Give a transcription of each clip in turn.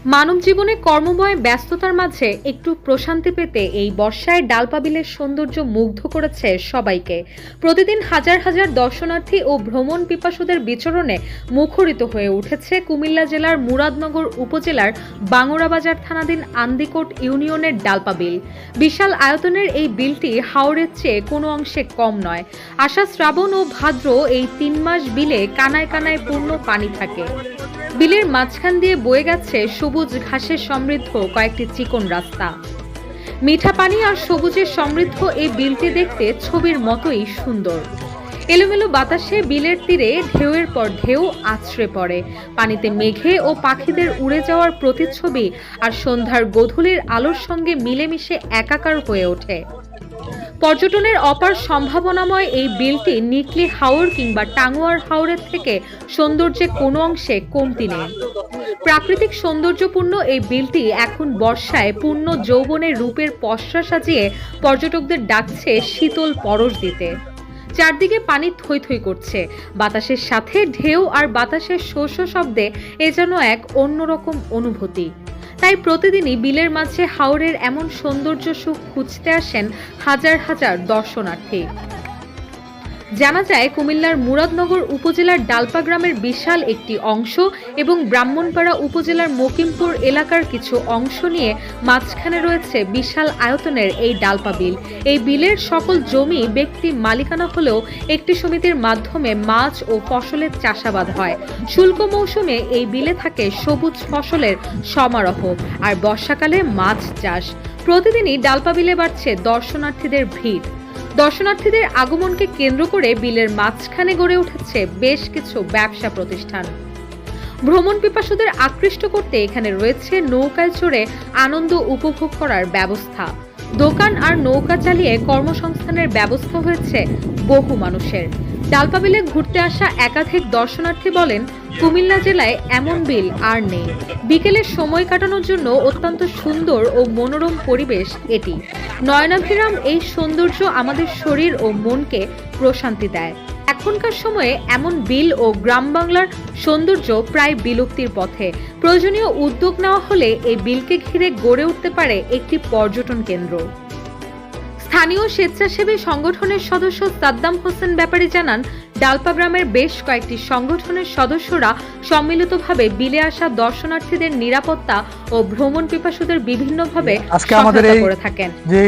মানব জীবনে কর্মময় ব্যস্ততার মাঝে একটু প্রশান্তি পেতে এই বর্ষায় ডালপাবিলের সৌন্দর্য মুগ্ধ করেছে সবাইকে। প্রতিদিন হাজার হাজার দর্শনার্থী ও ভ্রমণ পিপাসুদের বিচরণে মুখরিত হয়ে উঠেছে কুমিল্লা জেলার মুরাদনগর উপজেলার বাঙ্গুরাবাজার থানাধীন আন্দিকোট ইউনিয়নের ডালপাবিল। বিশাল আয়তনের এই বিলটি হাওরের চেয়ে কোনো অংশে কম নয়। আষাঢ়, শ্রাবণ ও ভাদ্র এই ৩ মাস বিলে কানায় কানায় পূর্ণ পানি থাকে। বিলের মাঝখান দিয়ে বয়ে গেছে সবুজ ঘাসে সমৃদ্ধ কয়েকটি চিকন রাস্তা। মিঠা পানি আর সবুজে সমৃদ্ধ এই বিলটি দেখতে ছবির মতোই সুন্দর। এলোমেলো বাতাসে বিলের তীরে ঢেউয়ের পর ঢেউ আছড়ে পড়ে। পানিতে মেঘে ও পাখিদের উড়ে যাওয়ার প্রতিচ্ছবি আর সন্ধ্যার গোধূলির আলোর সঙ্গে মিলেমিশে একাকার হয়ে ওঠে। পর্যটনের অপার সম্ভাবনাময় এই বিলটি নিকলি হাওর কিংবা টাঙ্গুয়ার হাওরের থেকে সৌন্দর্যে কোনো অংশে কমতি নেই। প্রাকৃতিক সৌন্দর্যপূর্ণ এই বিলটি এখন বর্ষায় পূর্ণ যৌবনের রূপের পসরা সাজিয়ে পর্যটকদের ডাকছে শীতল পরশ দিতে। চারদিকে পানি থই থই করছে, বাতাসের সাথে ঢেউ আর বাতাসের শো শো শব্দে এ যেন এক অন্যরকম অনুভূতি। তাই প্রতিদিনই বিলের মাঝে হাওরের এমন সৌন্দর্য সুখ খুঁজতে আসেন হাজার হাজার দর্শনার্থী। জানা যায়, কুমিল্লার মুরাদনগর উপজেলার ডালপা গ্রামের বিশাল একটি অংশ এবং ব্রাহ্মণপাড়া উপজেলার মকিমপুর এলাকার কিছু অংশ নিয়ে মাঝখানে রয়েছে বিশাল আয়তনের এই ডালপা বিল। এই বিলের সকল জমি ব্যক্তি মালিকানা হলেও একটি সমিতির মাধ্যমে মাছ ও ফসলের চাষাবাদ হয়। শুল্ক মৌসুমে এই বিলে থাকে সবুজ ফসলের সমারোহ আর বর্ষাকালে মাছ চাষ। প্রতিদিনই ডালপা বিলে বাড়ছে দর্শনার্থীদের ভিড়। দর্শনার্থীদের আগমনকে কেন্দ্র করে বিলের মাঝখানে গড়ে উঠেছে বেশ কিছু ব্যবসা প্রতিষ্ঠান। ভ্রমণ পিপাসুদের আকৃষ্ট করতে এখানে রয়েছে নৌকায় চড়ে আনন্দ উপভোগ করার ব্যবস্থা। দোকান আর নৌকা চালিয়ে কর্মসংস্থানের ব্যবস্থা হয়েছে বহু মানুষের। ডালপা বিলে ঘুরতে আসা একাধিক দর্শনার্থী বলেন, কুমিল্লা জেলায় এমন বিল আর নেই। বিকেলের সময় কাটানোর জন্য অত্যন্ত সুন্দর ও মনোরম পরিবেশ এটি। নয়নাভিরাম এই সৌন্দর্য আমাদের শরীর ও মনকে প্রশান্তি দেয়। এখনকার সময়ে এমন বিল ও গ্রাম বাংলার সৌন্দর্য প্রায় বিলুপ্তির পথে। প্রয়োজনীয় উদ্যোগ নেওয়া হলে এই বিলকে ঘিরে গড়ে উঠতে পারে একটি পর্যটন কেন্দ্র। স্থানীয় স্বেচ্ছাসেবী সংগঠনের সদস্য সাদ্দাম হোসেন ব্যাপারী জানান, ডালপা গ্রামের বেশ কয়েকটি সংগঠনের সদস্যরা সম্মিলিতভাবে বিলে আসা দর্শনার্থীদের নিরাপত্তা ও ভ্রমণ পিপাসুদের বিভিন্নভাবে আজকে আমাদের এই করে থাকেন। যে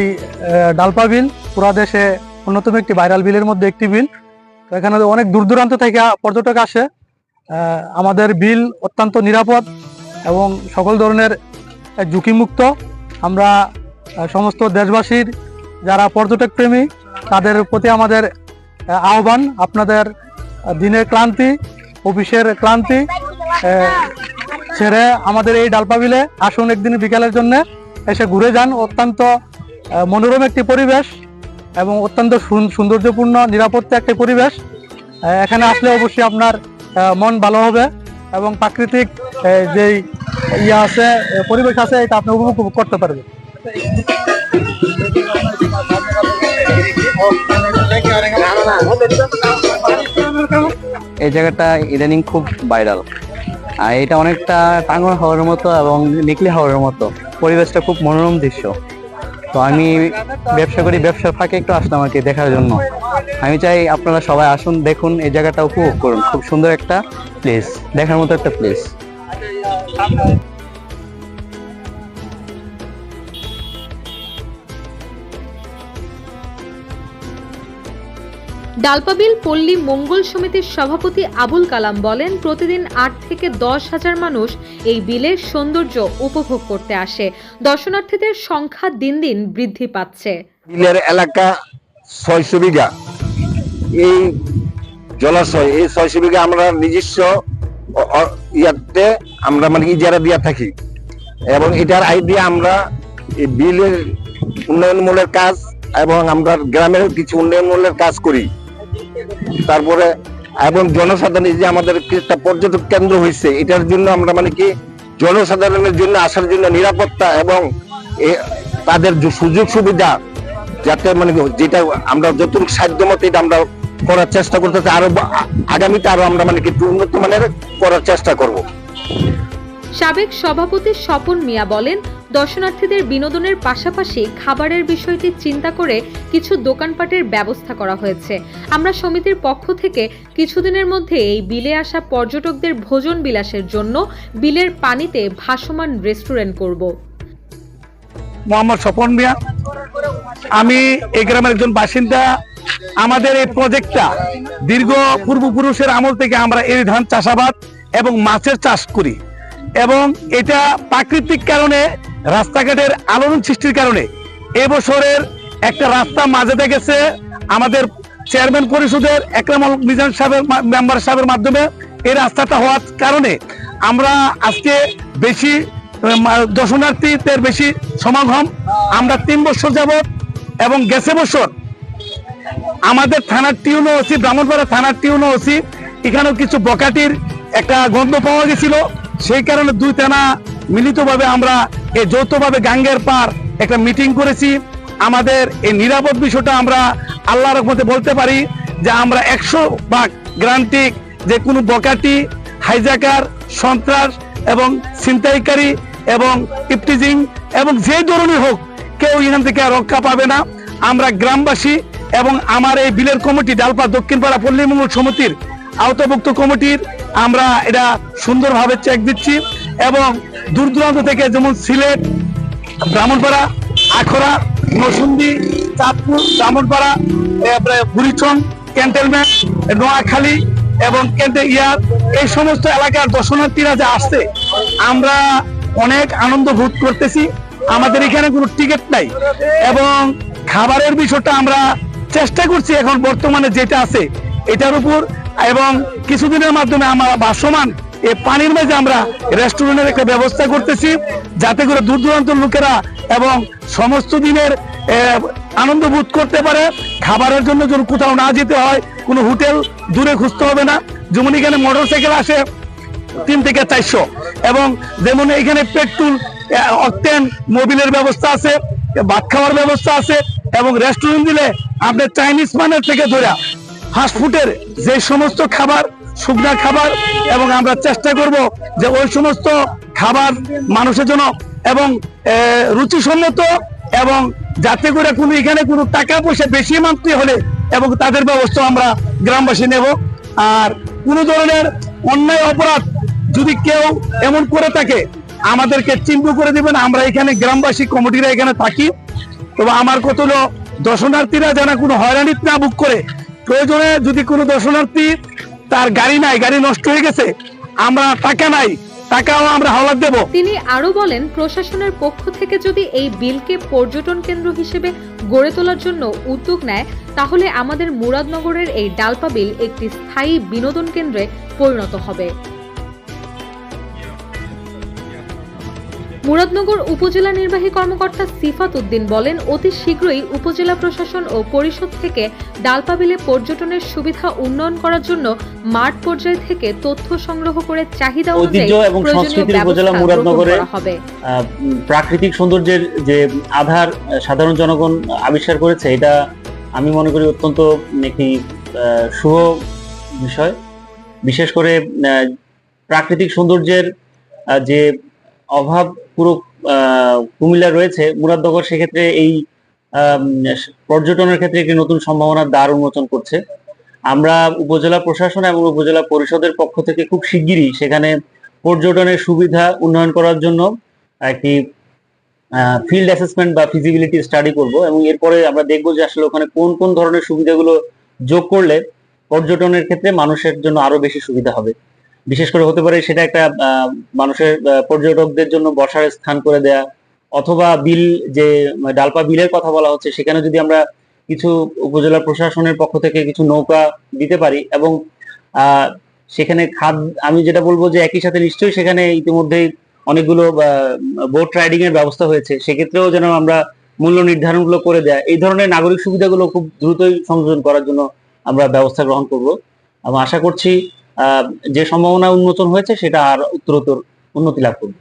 ডালপা বিল পুরা দেশে অন্যতম একটি ভাইরাল বিলের মধ্যে একটি বিল। তো এখানে অনেক দূর দূরান্ত থেকে পর্যটক আসে। আমাদের বিল অত্যন্ত নিরাপদ এবং সকল ধরনের ঝুঁকিমুক্ত। আমরা সমস্ত দেশবাসীর যারা পর্যটক প্রেমী তাদের প্রতি আমাদের আহ্বান, আপনাদের দিনের ক্লান্তি, অফিসের ক্লান্তি ছেড়ে আমাদের এই ডালপা বিলে আসুন একদিন বিকালের জন্য, এসে ঘুরে যান। অত্যন্ত মনোরম একটি পরিবেশ এবং অত্যন্ত সৌন্দর্যপূর্ণ নিরাপত্তা একটি পরিবেশ। এখানে আসলে অবশ্যই আপনার মন ভালো হবে এবং প্রাকৃতিক যেই আছে পরিবেশ আছে এটা আপনি উপভোগ করতে পারবেন। এই জায়গাটা ইদানিং খুব ভাইরাল, আর এটা অনেকটা টাঙ্গুয়ার হাওরের মতো এবং নিকলি হাওরের মতো। পরিবেশটা খুব মনোরম দৃশ্য। তো আমি ব্যবসা করি, ব্যবসার ফাঁকে একটু আসলাম আর কি দেখার জন্য। আমি চাই আপনারা সবাই আসুন, দেখুন, এই জায়গাটা উপভোগ করুন। খুব সুন্দর একটা প্লেস, দেখার মতো একটা প্লেস। ডালপাবিল পল্লী মঙ্গল সমিতির সভাপতি আবুল কালাম বলেন, প্রতিদিন 8 থেকে 10 হাজার মানুষ এই বিলের সৌন্দর্য উপভোগ করতে আসে। দর্শনার্থীদের সংখ্যা দিন দিন বৃদ্ধি পাচ্ছে। বিলের এলাকা 600 বিঘা। এই জলাশয়, এই 600 বিঘা আমরা নিজস্ব ইয়াতে আমরা মানে ইজারা দিয়া থাকি এবং এটার আয় দিয়ে আমরা এই বিলের উন্নয়নমূলক কাজ এবং আমরা গ্রামের কিছু উন্নয়নমূলক কাজ করি। তারপরে এবং জনসাধারণ যে আমাদের একটা পর্যটক কেন্দ্র হয়েছে, এটার জন্য আমরা মানে কি জনসাধারণের জন্য আসার জন্য নিরাপত্তা এবং তাদের সুযোগ সুবিধা যাতে মানে যেটা আমরা যতটুকু সাধ্য মতো এটা আমরা করার চেষ্টা করতেছি। আরো আগামীতে আরো আমরা মানে কি উন্নত মানের করার চেষ্টা করব। সাবেক সভাপতি স্বপন মিয়া বলেন, দর্শনার্থীদের বিনোদনের পাশাপাশি খাবারের বিষয়টি চিন্তা করে কিছু দোকানপাটের ব্যবস্থা করা হয়েছে। আমরা সমিতির পক্ষ থেকে কিছুদিনের মধ্যে এই বিলে আসা পর্যটকদের ভোজন বিলাসের জন্য বিলের পানিতে ভাসমান রেস্টুরেন্ট করব। মোহাম্মদ স্বপন মিয়া, আমি এই গ্রামের একজন বাসিন্দা। আমাদের এই প্রজেক্টটা দীর্ঘ পূর্বপুরুষের আমল থেকে আমরা এই ধান চাষাবাদ এবং মাছের চাষ করি, এবং এটা প্রাকৃতিক কারণে রাস্তাঘাটের আলোড়ন সৃষ্টির কারণে এবছরের একটা রাস্তা মাঝে গেছে আমাদের চেয়ারম্যান পরিষদের একরামুল মিজান সাহেবের মেম্বার সাহেবের মাধ্যমে এই রাস্তাটা হওয়ার কারণে আমরা আজকে বেশি দর্শনার্থীদের বেশি সমাগম। আমরা 3 বছর যাবত এবং গেছে বছর আমাদের থানার টিউনো ওসি, ব্রাহ্মণপাড়া থানার টিউনো ওসি, এখানেও কিছু বকাটির একটা গন্ধ পাওয়া গেছিল। সেই কারণে 2 থানা মিলিতভাবে আমরা এই যৌথভাবে গাঙ্গের পার একটা মিটিং করেছি। আমাদের এই নিরাপদ বিষয়টা আমরা আল্লাহর রহমতে বলতে পারি যে আমরা 100% গ্যারান্টি যে কোনো বকাটি, হাইজাকার, সন্ত্রাস এবং ছিনতাইকারী এবং ইফটিজিং এবং যে ধরনের হোক কেউ এখান থেকে রক্ষা পাবে না। আমরা গ্রামবাসী এবং আমার এই বিলের কমিটি ডালপা দক্ষিণপাড়া পল্লী মঙ্গল সমিতির আওতাভুক্ত কমিটির আমরা এটা সুন্দরভাবে চেক দিচ্ছি, এবং দূর দূরান্ত থেকে যেমন সিলেট, ব্রাহ্মণপাড়া, আখড়া, নরসিংদী, চাঁদপুর, ব্রাহ্মণপাড়া, বুড়িচং, ক্যান্টনমেন্ট, নোয়াখালী এবং ইয়ার এই সমস্ত এলাকার দর্শনার্থীরা যে আসছে, আমরা অনেক আনন্দ বোধ করতেছি। আমাদের এখানে কোনো টিকিট নাই, এবং খাবারের বিষয়টা আমরা চেষ্টা করছি এখন বর্তমানে যেটা আছে এটার উপর, এবং কিছুদিনের মাধ্যমে আমরা ভাসমান এই পানির মাঝে আমরা রেস্টুরেন্টের একটা ব্যবস্থা করতেছি, যাতে করে দূর দূরান্তের লোকেরা এবং সমস্ত দিনের আনন্দ বোধ করতে পারে। খাবারের জন্য যেন কোথাও না যেতে হয়, কোনো হোটেল দূরে খুঁজতে হবে না। যেমন এখানে মোটরসাইকেল আসে 3 থেকে 400, এবং যেমন এখানে পেট্রোল, অকটেন, মোবিলের ব্যবস্থা আছে, ভাত খাওয়ার ব্যবস্থা আছে, এবং রেস্টুরেন্ট দিলে আপনার চাইনিজ মানের থেকে ধরে ফাস্টফুডের যে সমস্ত খাবার, শুকনা খাবার, এবং আমরা চেষ্টা করব যে ওই সমস্ত খাবার মানুষের জন্য এবং রুচিসম্মত, এবং যাতে করে কোনো এখানে কোনো টাকা পয়সা বেশি মানতে হলে এবং তাদের ব্যবস্থা আমরা গ্রামবাসী নেব। আর কোনো ধরনের অন্যায় অপরাধ যদি কেউ এমন করে থাকে আমাদেরকে চিহ্ন করে দিবেন। আমরা এখানে গ্রামবাসী কমিটিরা এখানে থাকি, তবে আমার কত হলো দর্শনার্থীরা যেন কোনো হয়রানি না ভোগ করে। প্রয়োজনে যদি কোনো দর্শনার্থী তার গাড়ি নাই, গাড়ি নষ্ট হয়ে গেছে, আমরা টাকা নাই, টাকাও আমরা হাওলাত দেব। তিনি আরো বলেন, প্রশাসনের পক্ষ থেকে যদি এই বিলকে পর্যটন কেন্দ্র হিসেবে গড়ে তোলার জন্য উদ্যোগ নেয়, তাহলে আমাদের মুরাদনগরের এই ডালপা বিল একটি স্থায়ী বিনোদন কেন্দ্রে পরিণত হবে। মুরাদনগর উপজেলা নির্বাহী কর্মকর্তা সিফাত উদ্দিন বলেন, অতি শীঘ্রই উপজেলা প্রশাসন ও পরিষদ থেকে ডালপা বিলে পর্যটনের সুবিধা উন্নয়ন করার জন্য মাঠ পর্যায় থেকে তথ্য সংগ্রহ করে চাহিদা অনুযায়ী প্রয়োজনীয় ব্যবস্থা গ্রহণ করা হবে। প্রাকৃতিক সৌন্দর্যের যে আধার সাধারণ জনগণ আবিষ্কার করেছে, এটা আমি মনে করি অত্যন্ত একটি শুভ বিষয়। বিশেষ করে প্রাকৃতিক সৌন্দর্যের যে অভাব পুরো কুমিল্লা রয়েছে, মুরাদনগর সেক্ষেত্রে এই পর্যটনের ক্ষেত্রে একটি নতুন সম্ভাবনার দ্বার উন্মোচন করছে। আমরা উপজেলা প্রশাসন এবং উপজেলা পরিষদের পক্ষ থেকে খুব শিগগিরই সেখানে পর্যটনের সুবিধা উন্নয়ন করার জন্য একটি ফিল্ড অ্যাসেসমেন্ট বা ফিজিবিলিটি স্টাডি করব, এবং এরপরে আমরা দেখব যে আসলে ওখানে কোন কোন ধরনের সুবিধাগুলো যোগ করলে পর্যটনের ক্ষেত্রে মানুষের জন্য আরো বেশি সুবিধা হবে। বিশেষ করে হতে পারে সেটা একটা মানুষের পর্যটকদের জন্য বসার স্থান করে দেয়া, অথবা বিল যে ডালপা বিলের কথা বলা হচ্ছে সেখানে যদি আমরা কিছু উপজেলা প্রশাসনের পক্ষ থেকে কিছু নৌকা দিতে পারি, এবং সেখানে আমি যেটা বলবো যে একই সাথে নিশ্চয়ই সেখানে ইতিমধ্যেই অনেকগুলো বোট রাইডিং এর ব্যবস্থা হয়েছে, সেক্ষেত্রেও যেন আমরা মূল্য নির্ধারণগুলো করে দেয়া, এই ধরনের নাগরিক সুবিধাগুলো খুব দ্রুতই সংযোজন করার জন্য আমরা ব্যবস্থা গ্রহণ করব। এবং আশা করছি যে সম্ভাবনা উন্মোচন হয়েছে সেটা আর উত্তরোত্তর উন্নতি লাভ করবে।